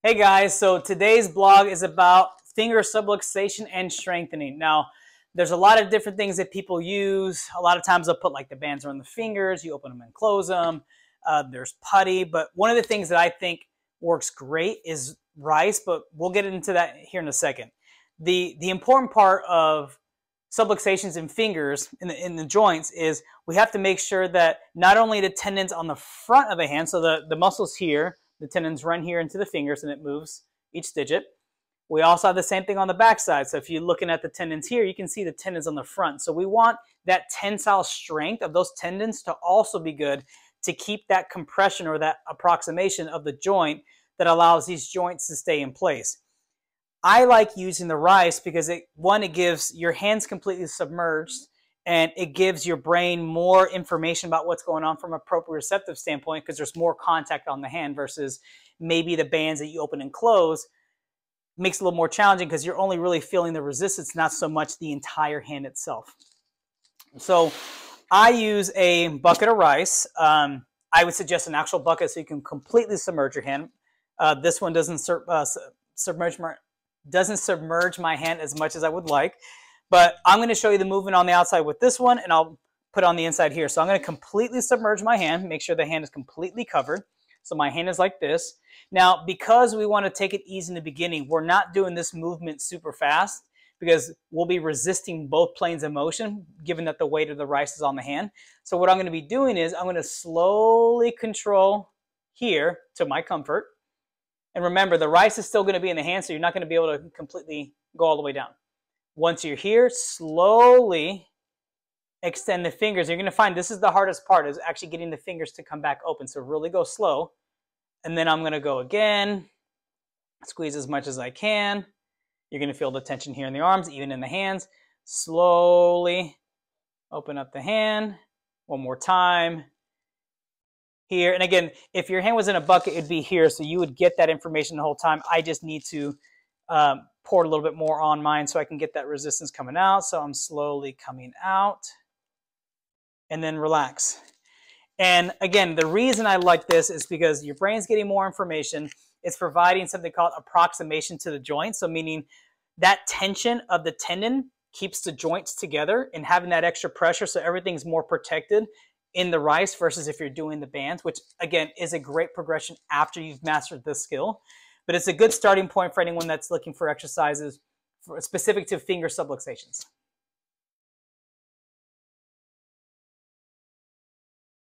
Hey guys, so today's blog is about finger subluxation and strengthening. Now, there's a lot of different things that people use. A lot of times they'll put like the bands around the fingers, you open them and close them. There's putty, but one of the things that I think works great is rice, but we'll get into that here in a second. The important part of subluxations in fingers, in the joints, is we have to make sure that not only the tendons on the front of the hand, so the muscles here, the tendons run here into the fingers and it moves each digit. We also have the same thing on the back side. So if you're looking at the tendons here, you can see the tendons on the front. So we want that tensile strength of those tendons to also be good to keep that compression or that approximation of the joint that allows these joints to stay in place. I like using the rice because it gives your hands completely submerged and it gives your brain more information about what's going on from a proprioceptive standpoint because there's more contact on the hand versus maybe the bands that you open and close. Makes it a little more challenging because you're only really feeling the resistance, not so much the entire hand itself. So I use a bucket of rice. I would suggest an actual bucket so you can completely submerge your hand. This one doesn't submerge my hand as much as I would like. But I'm going to show you the movement on the outside with this one, and I'll put it on the inside here. So I'm going to completely submerge my hand, make sure the hand is completely covered. So my hand is like this. Now, because we want to take it easy in the beginning, we're not doing this movement super fast because we'll be resisting both planes of motion, given that the weight of the rice is on the hand. So what I'm going to be doing is I'm going to slowly control here to my comfort. And remember, the rice is still going to be in the hand, so you're not going to be able to completely go all the way down. Once you're here, slowly extend the fingers. You're going to find this is the hardest part, is actually getting the fingers to come back open. So really go slow. And then I'm going to go again, squeeze as much as I can. You're going to feel the tension here in the arms, even in the hands. Slowly open up the hand. One more time. Here. And again, if your hand was in a bucket, it'd be here. So you would get that information the whole time. I just need to pour a little bit more on mine so I can get that resistance coming out. So I'm slowly coming out and then relax. And again, the reason I like this is because your brain's getting more information. It's providing something called approximation to the joint. So meaning that tension of the tendon keeps the joints together and having that extra pressure so everything's more protected in the rice versus if you're doing the bands, which again is a great progression after you've mastered this skill. But it's a good starting point for anyone that's looking for exercises specific to finger subluxations.